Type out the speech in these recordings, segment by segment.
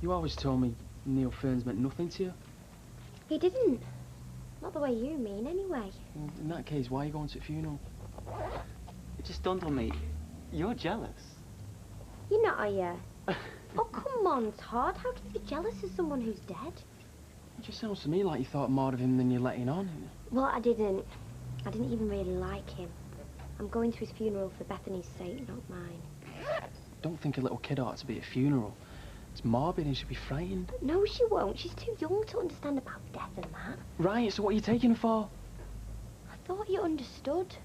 You always told me Neil Fearns meant nothing to you. He didn't. Not the way you mean, anyway. Well, in that case, why are you going to the funeral? It just dawned on me. You're jealous. You're not, are you? Oh, come on, Todd. How can you be jealous of someone who's dead? It just sounds to me like you thought more of him than you're letting on. Well, I didn't. I didn't even really like him. I'm going to his funeral for Bethany's sake, not mine. Don't think a little kid ought to be at a funeral. It's morbid and she'll be frightened. No, she won't. She's too young to understand about death and that. Right, so what are you taking her for? I thought you understood.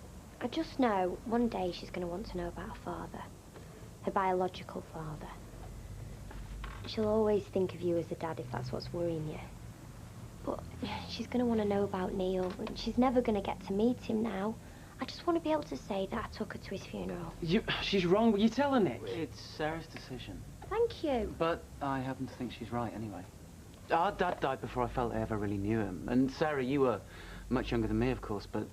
I just know one day she's going to want to know about her father. Her biological father. She'll always think of you as a dad if that's what's worrying you. But she's going to want to know about Neil, and she's never going to get to meet him now. I just want to be able to say that I took her to his funeral. She's wrong, but you tell her, Nick. It's Sarah's decision. Thank you. But I happen to think she's right anyway. Our dad died before I felt I ever really knew him. And Sarah, you were much younger than me, of course, but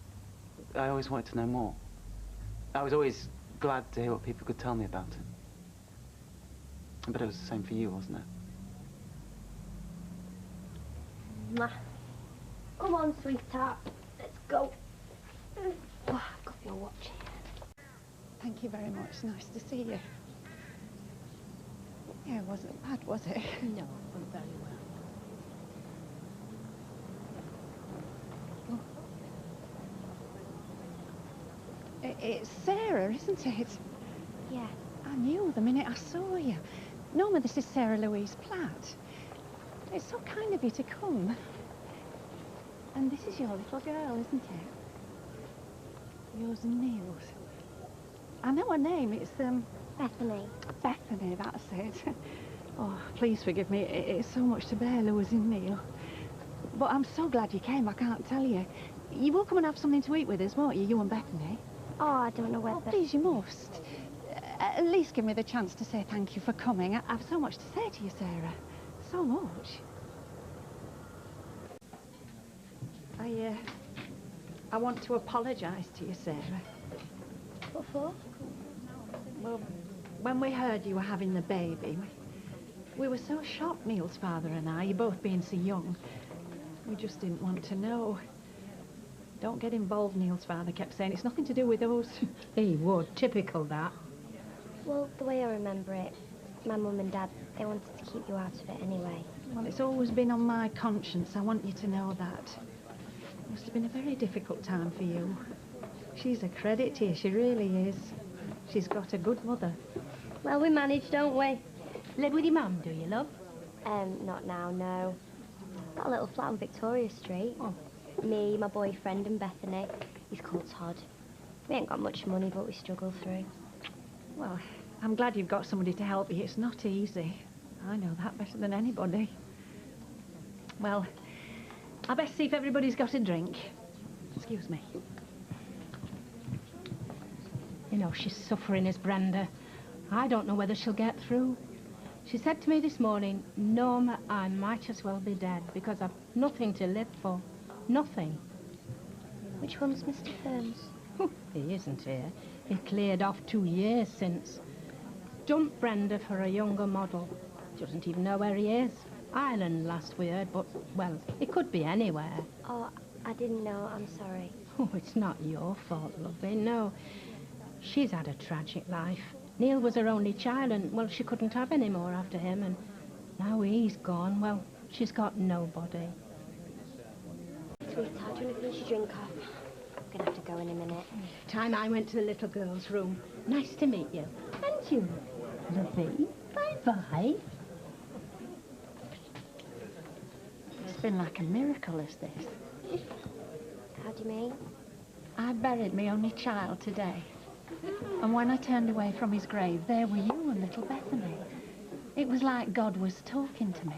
I always wanted to know more. I was always glad to hear what people could tell me about him. But it was the same for you, wasn't it? Mwah. Come on, sweetheart. Let's go. Oh, I've got your watch here. Thank you very much. Nice to see you. Yeah, it wasn't bad, was it? No, I'm very well. Oh. It's Sarah, isn't it? Yeah. I knew the minute I saw you. Norma, this is Sarah Louise Platt. It's so kind of you to come. And this is your little girl, isn't it? Yours and Neil's. I know her name. It's, Bethany. Bethany, that's it. Oh, please forgive me. It's so much to bear, Louise and Neil. But I'm so glad you came, I can't tell you. You will come and have something to eat with us, won't you, you and Bethany? Oh, I don't know whether... Oh, please, you must. At least give me the chance to say thank you for coming. I've so much to say to you, Sarah. So much. I want to apologise to you, Sarah. What for? Well, when we heard you were having the baby, we were so shocked, Neil's father and I, you both being so young. We just didn't want to know. Don't get involved, Neil's father kept saying. It's nothing to do with us. He would. Typical, that. Well, the way I remember it, my mum and dad, they wanted to keep you out of it anyway. Well, it's always been on my conscience. I want you to know that. It must have been a very difficult time for you. She's a credit to you, she really is. She's got a good mother. Well, we managed, don't we? Live with your mum, do you, love? Not now, no. Got a little flat on Victoria Street. Oh. Me, my boyfriend and Bethany. He's called Todd. We ain't got much money, but we struggle through. Well, I'm glad you've got somebody to help you. It's not easy. I know that better than anybody. Well, I best see if everybody's got a drink. Excuse me. You know, she's suffering as Brenda. I don't know whether she'll get through. She said to me this morning, Norma, I might as well be dead because I've nothing to live for. Nothing. Which one's Mr. Fearns? He isn't here. He cleared off 2 years since. Dumped Brenda for a younger model. Doesn't even know where he is. Ireland last we heard, but, well, it could be anywhere. Oh, I didn't know. I'm sorry. Oh, it's not your fault, lovey, no. She's had a tragic life. Neil was her only child, and, well, she couldn't have any more after him, and now he's gone, well, she's got nobody. Sweetheart, do you want to finish your drink off? I'm going to have to go in a minute. Time I went to the little girl's room. Nice to meet you. And you, lovey. Bye-bye. It's been like a miracle, is this? How do you mean? I buried my only child today. And when I turned away from his grave, there were you and little Bethany. It was like God was talking to me.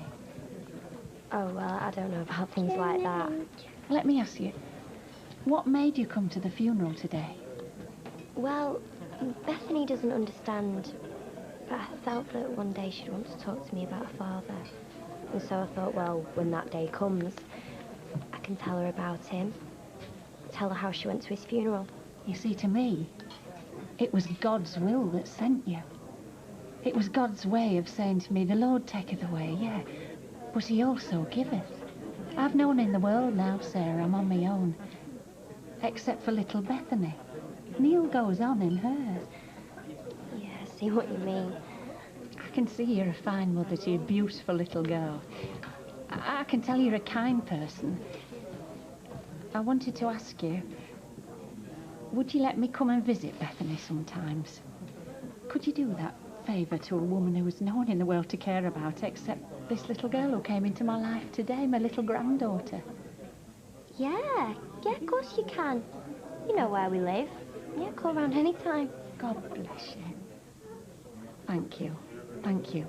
Oh, well, I don't know about things like that. Let me ask you, what made you come to the funeral today? Well, Bethany doesn't understand, but I felt that one day she'd want to talk to me about her father. And so I thought, well, when that day comes, I can tell her about him. Tell her how she went to his funeral. You see, to me, it was God's will that sent you. It was God's way of saying to me, the Lord taketh away, yeah, but he also giveth. I've no one in the world now, Sarah, I'm on my own. Except for little Bethany. Neil goes on in hers. Yeah, I see what you mean. I can see you're a fine mother to your beautiful little girl. I can tell you're a kind person. I wanted to ask you, would you let me come and visit Bethany sometimes? Could you do that favour to a woman who was no one in the world to care about except this little girl who came into my life today, my little granddaughter? Yeah, of course you can. You know where we live. Yeah, call round any time. God bless you. Thank you. Thank you.